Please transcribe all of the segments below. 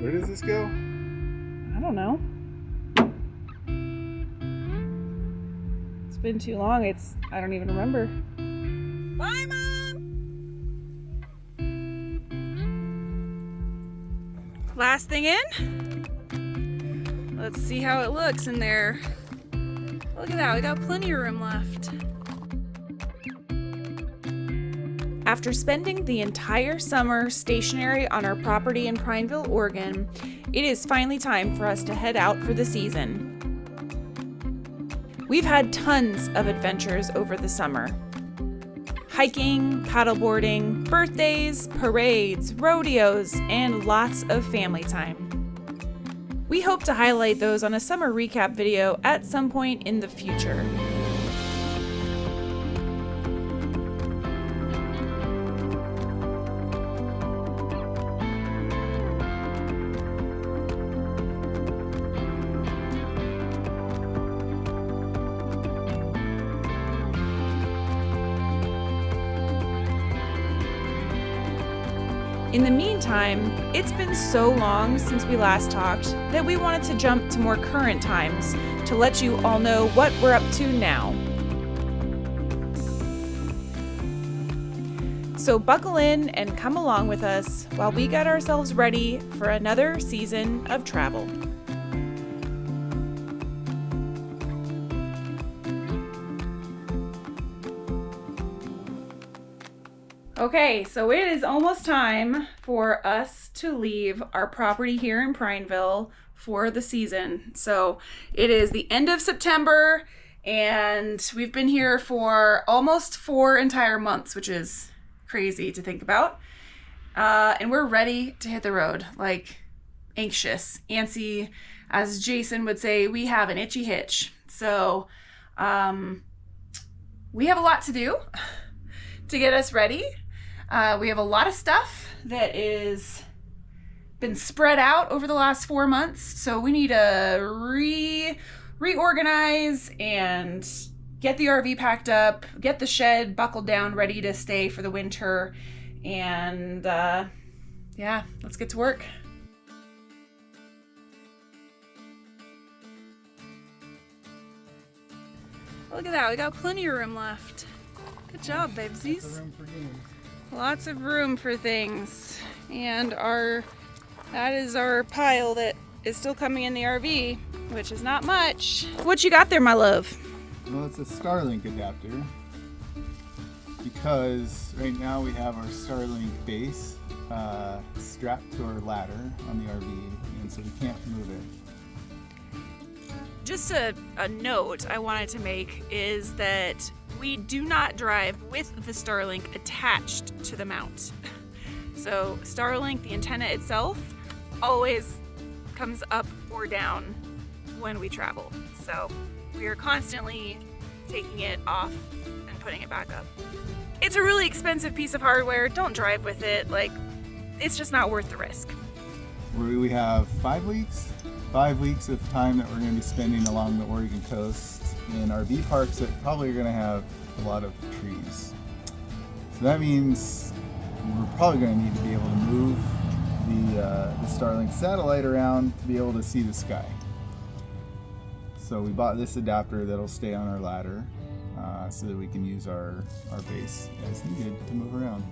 Where does this go? I don't know. It's been too long. I don't even remember. Bye, Mom! Last thing in. Let's see how it looks in there. Look at that, we got plenty of room left. After spending the entire summer stationary on our property in Prineville, Oregon, it is finally time for us to head out for the season. We've had tons of adventures over the summer. Hiking, paddleboarding, birthdays, parades, rodeos, and lots of family time. We hope to highlight those on a summer recap video at some point in the future. In the meantime, it's been so long since we last talked that we wanted to jump to more current times to let you all know what we're up to now. So buckle in and come along with us while we get ourselves ready for another season of travel. Okay, so it is almost time for us to leave our property here in Prineville for the season. So it is the end of September and we've been here for almost 4 entire months, which is crazy to think about. And we're ready to hit the road, like anxious, antsy. As Jason would say, we have an itchy hitch. So we have a lot to do to get us ready. We have a lot of stuff that is been spread out over the last 4 months, so we need to reorganize and get the RV packed up, get the shed buckled down, ready to stay for the winter, and yeah, let's get to work. Look at that, we got plenty of room left. Good job, babesies. Lots of room for things. And that is our pile that is still coming in the RV, which is not much. What you got there, my love? Well, it's a Starlink adapter because right now we have our Starlink base strapped to our ladder on the RV, and so we can't move it. Just a note I wanted to make is that we do not drive with the Starlink attached to the mount. So Starlink, the antenna itself, always comes up or down when we travel. So we are constantly taking it off and putting it back up. It's a really expensive piece of hardware. Don't drive with it. Like, it's just not worth the risk. We have 5 weeks of time that we're going to be spending along the Oregon coast in RV parks that probably are going to have a lot of trees. So that means we're probably going to need to be able to move the Starlink satellite around to be able to see the sky. So we bought this adapter that'll stay on our ladder so that we can use our base as needed to move around.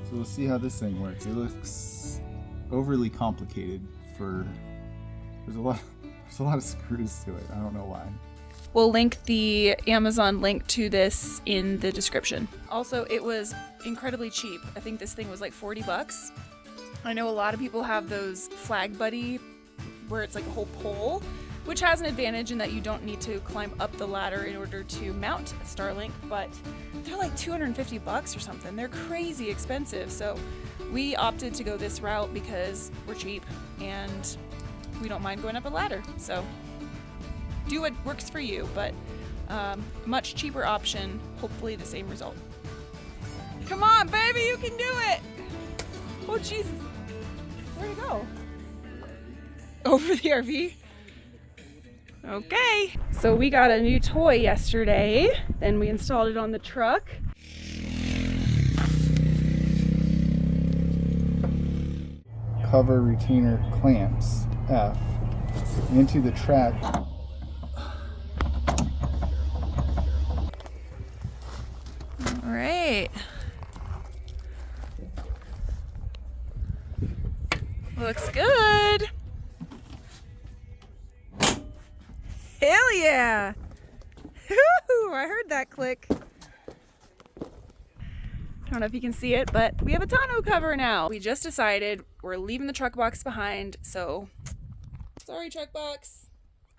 So we'll see how this thing works. It looks overly complicated there's a lot of screws to it. I don't know why. We'll link the Amazon link to this in the description. Also, it was incredibly cheap. I think this thing was like $40. I know a lot of people have those Flag Buddy where it's like a whole pole, which has an advantage in that you don't need to climb up the ladder in order to mount a Starlink, but they're like $250 or something. They're crazy expensive. So we opted to go this route because we're cheap and we don't mind going up a ladder. So do what works for you, but much cheaper option, hopefully the same result. Come on, baby, you can do it! Oh, Jesus. Where'd it go? Over the RV? Okay. So we got a new toy yesterday, then we installed it on the truck. cover retainer clamps, F, into the track. All right. Looks good. Hell yeah. Woo-hoo, I heard that click. I don't know if you can see it, but we have a tonneau cover now. We just decided we're leaving the truck box behind, so sorry, truck box.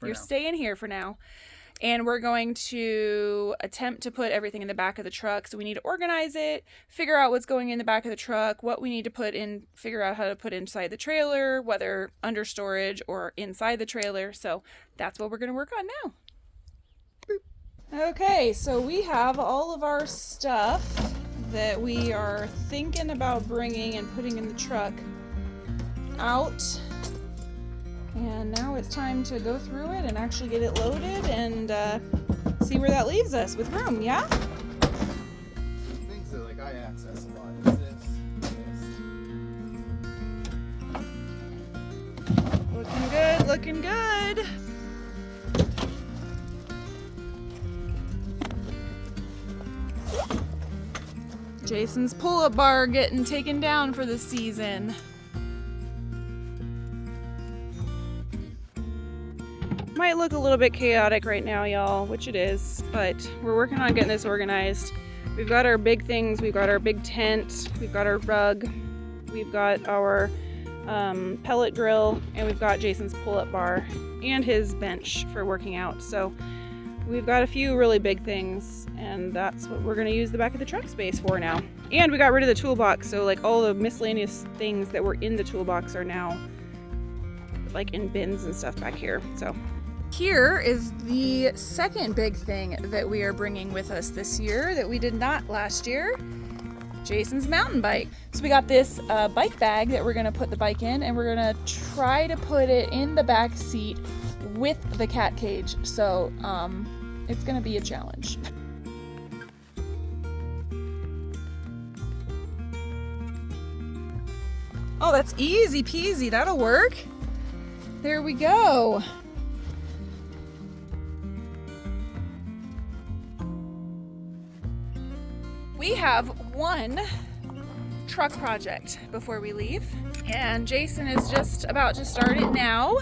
You're staying here for now. And we're going to attempt to put everything in the back of the truck. So we need to organize it, figure out what's going in the back of the truck, what we need to put in, figure out how to put inside the trailer, whether under storage or inside the trailer. So that's what we're going to work on now. Boop. Okay, so we have all of our stuff that we are thinking about bringing and putting in the truck out. And now it's time to go through it and actually get it loaded and see where that leaves us with room, yeah? Things that like I access a lot is this. Looking good, looking good. Jason's pull-up bar getting taken down for the season. Might look a little bit chaotic right now, y'all, which it is, but we're working on getting this organized. We've got our big things, we've got our big tent, we've got our rug, we've got our pellet grill, and we've got Jason's pull-up bar and his bench for working out. So we've got a few really big things, and that's what we're going to use the back of the truck space for now. And we got rid of the toolbox, so like all the miscellaneous things that were in the toolbox are now like in bins and stuff back here. So here is the second big thing that we are bringing with us this year that we did not last year. Jason's mountain bike. So we got this bike bag that we're gonna put the bike in, and we're gonna try to put it in the back seat with the cat cage. So it's gonna be a challenge. Oh, that's easy peasy, that'll work. There we go. We have one truck project before we leave, and Jason is just about to start it now.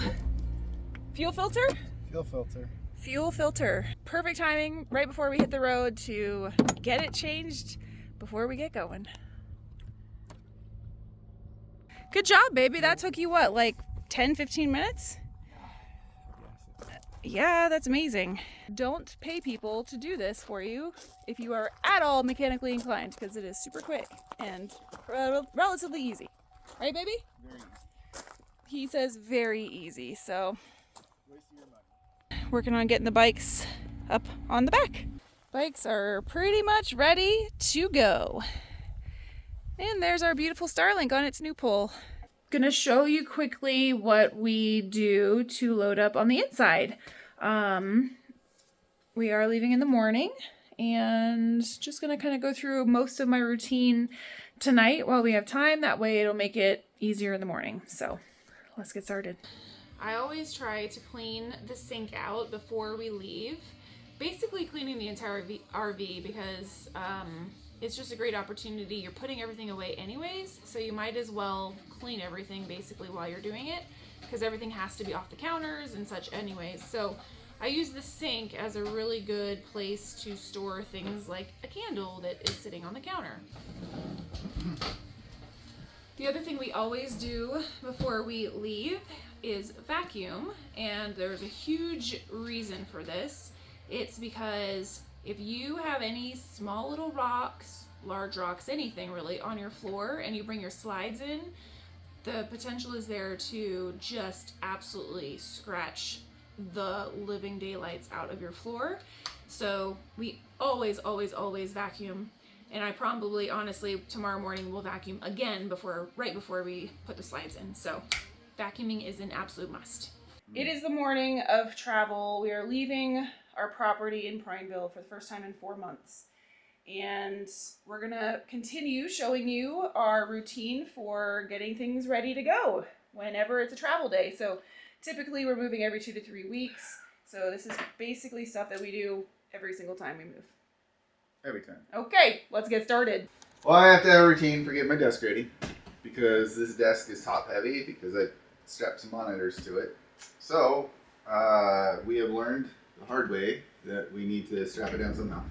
Fuel filter? Fuel filter. Fuel filter. Perfect timing right before we hit the road to get it changed before we get going. Good job, baby. That took you what, like 10, 15 minutes? Yeah, that's amazing. Don't pay people to do this for you if you are at all mechanically inclined, because it is super quick and relatively easy. Right, baby? Very easy. He says very easy, so working on getting the bikes up on the back. Bikes are pretty much ready to go. And there's our beautiful Starlink on its new pole. Gonna show you quickly what we do to load up on the inside. We are leaving in the morning, and just gonna kind of go through most of my routine tonight while we have time. That way it'll make it easier in the morning. So let's get started. I always try to clean the sink out before we leave. Basically cleaning the entire RV because it's just a great opportunity. You're putting everything away anyways, so you might as well clean everything basically while you're doing it, because everything has to be off the counters and such anyways. So I use the sink as a really good place to store things like a candle that is sitting on the counter. The other thing we always do before we leave is vacuum, and there's a huge reason for this. It's because if you have any small little rocks, large rocks, anything really on your floor, and you bring your slides in, the potential is there to just absolutely scratch the living daylights out of your floor. So we always vacuum, and I probably honestly tomorrow morning will vacuum again right before we put the slides in. So vacuuming is an absolute must. It is the morning of travel. We are leaving our property in Prineville for the first time in 4 months. and we're gonna continue showing you our routine for getting things ready to go whenever it's a travel day. So typically we're moving every 2 to 3 weeks. So this is basically stuff that we do every single time we move. Every time. Okay, let's get started. Well, I have to have a routine for getting my desk ready because this desk is top heavy because I strapped some monitors to it. So we have learned the hard way that we need to strap it down somehow.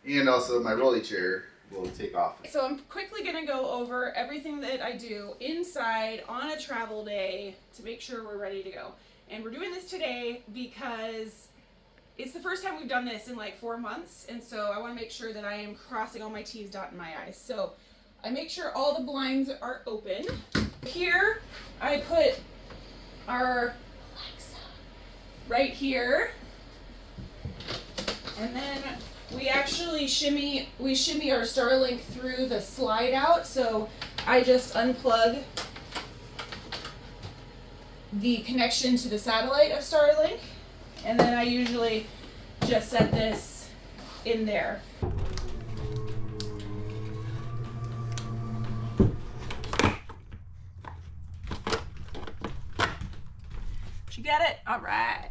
And also my rolly chair will take off. So I'm quickly gonna go over everything that I do inside on a travel day to make sure we're ready to go. And we're doing this today because it's the first time we've done this in like 4 months, and so I want to make sring that I am crossing all my T's, dotting my I's. So I make sure all the blinds are open. Here I put our Alexa right here, and then we actually shimmy our Starlink through the slide out. So I just unplug the connection to the satellite of Starlink, and then I usually just set this in there. Did you get it? All right.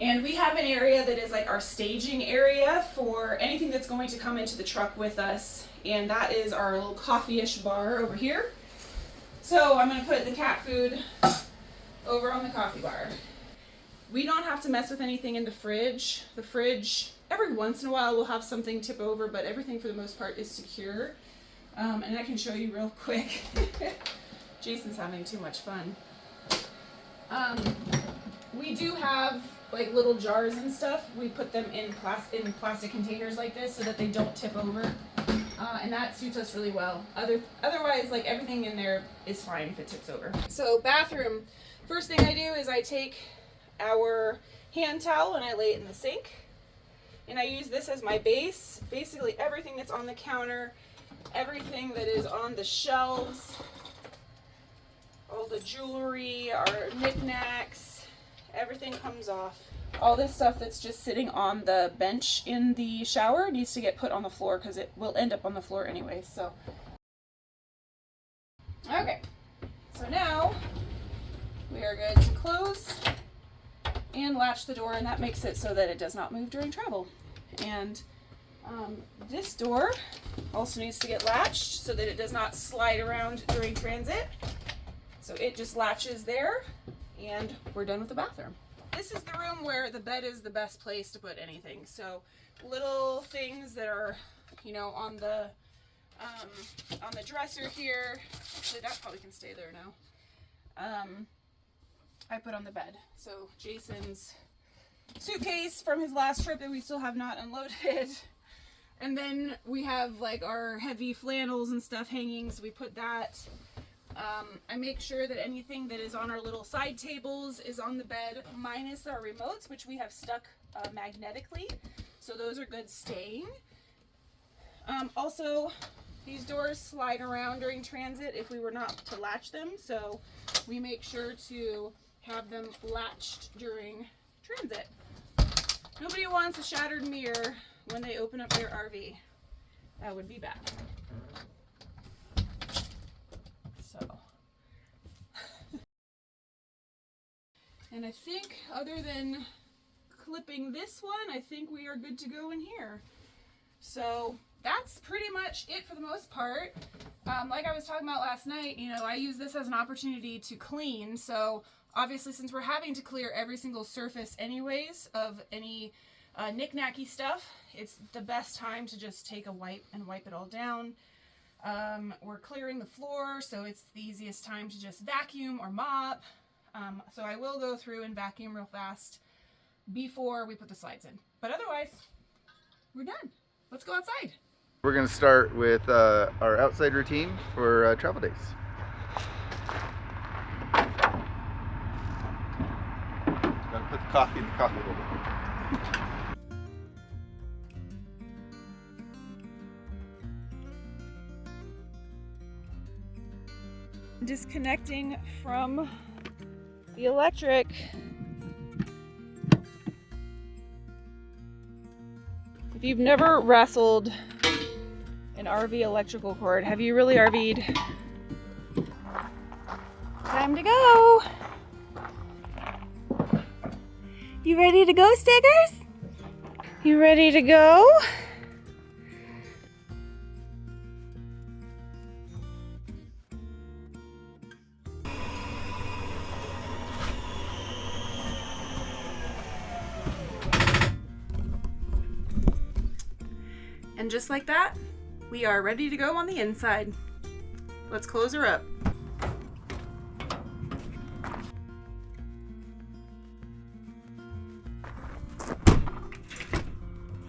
And we have an area that is like our staging area for anything that's going to come into the truck with us, and that is our little coffee-ish bar over here. So I'm going to put the cat food over on the coffee bar. We don't have to mess with anything in the fridge. The fridge, every once in a while, will have something tip over, but everything for the most part is secure. And I can show you real quick. Jason's having too much fun. We do have like little jars and stuff. We put them in plastic containers like this so that they don't tip over. And that suits us really well. Otherwise, like everything in there is fine if it tips over. So bathroom, first thing I do is I take our hand towel and I lay it in the sink, and I use this as my base. Basically everything that's on the counter, everything that is on the shelves, all the jewelry, our knickknacks, everything comes off. All this stuff that's just sitting on the bench in the shower needs to get put on the floor because it will end up on the floor anyway. So okay, so now we are good to close and latch the door, and that makes it so that it does not move during travel. And this door also needs to get latched so that it does not slide around during transit. So it just latches there, and we're done with the bathroom. This is the room where the bed is the best place to put anything. So little things that are, you know, on the dresser here. Actually, that probably can stay there now. I put on the bed. So Jason's suitcase from his last trip that we still have not unloaded. And then we have like our heavy flannels and stuff hanging, so we put that. I make sure that anything that is on our little side tables is on the bed, minus our remotes, which we have stuck magnetically. So those are good staying. Also, these doors slide around during transit if we were not to latch them. So we make sure to have them latched during transit. Nobody wants a shattered mirror when they open up their RV. That would be bad. So, and I think other than clipping this one, I think we are good to go in here. So that's pretty much it for the most part. Like I was talking about last night, you know, I use this as an opportunity to clean. So obviously, since we're having to clear every single surface anyways of any knick-knacky stuff, it's the best time to just take a wipe and wipe it all down. We're clearing the floor, so it's the easiest time to just vacuum or mop. So I will go through and vacuum real fast before we put the slides in. But otherwise, we're done. Let's go outside. We're going to start with our outside routine for travel days. Gotta put the coffee in the coffee holder. Disconnecting from the electric. The If you've never wrestled an RV electrical cord, have you really RV'd? Time to go. You ready to go, Stickers? You ready to go? And just like that, we are ready to go on the inside. Let's close her up.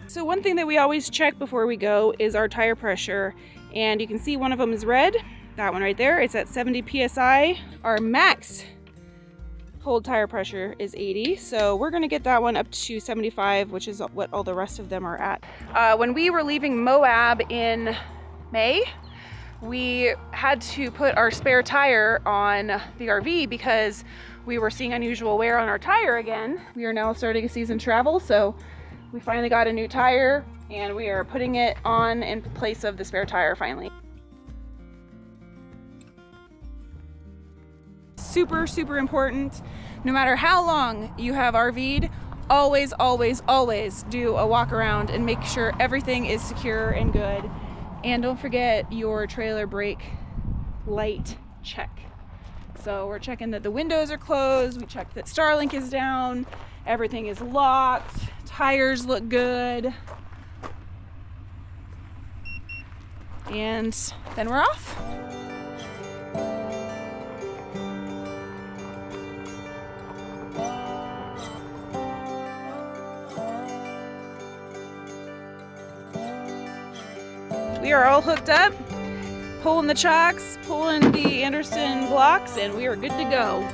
So one thing that we always check before we go is our tire pressure. And you can see one of them is red. That one right there, it's at 70 PSI. Our max hold tire pressure is 80. So we're gonna get that one up to 75, which is what all the rest of them are at. When we were leaving Moab in May, we had to put our spare tire on the RV because we were seeing unusual wear on our tire again. We are now starting a season travel, so we finally got a new tire and we are putting it on in place of the spare tire finally. Super, super important. No matter how long you have RV'd, always, always, always do a walk around and make sure everything is secure and good. And don't forget your trailer brake light check. So we're checking that the windows are closed, we checked that Starlink is down, everything is locked, tires look good. And then we're off. We are all hooked up, pulling the chocks, pulling the Anderson blocks, and we are good to go.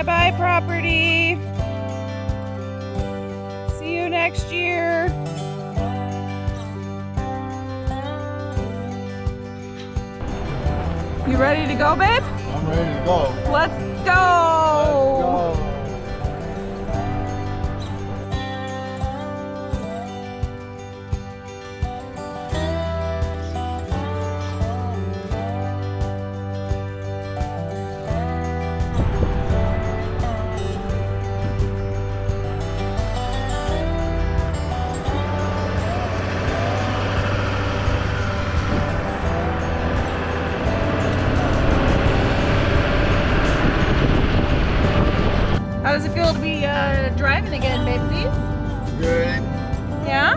Bye-bye, property. See you next year. You ready to go, babe? I'm ready to go. Let's go. Let's go. How does it feel to be driving again, babesies? Good. Yeah?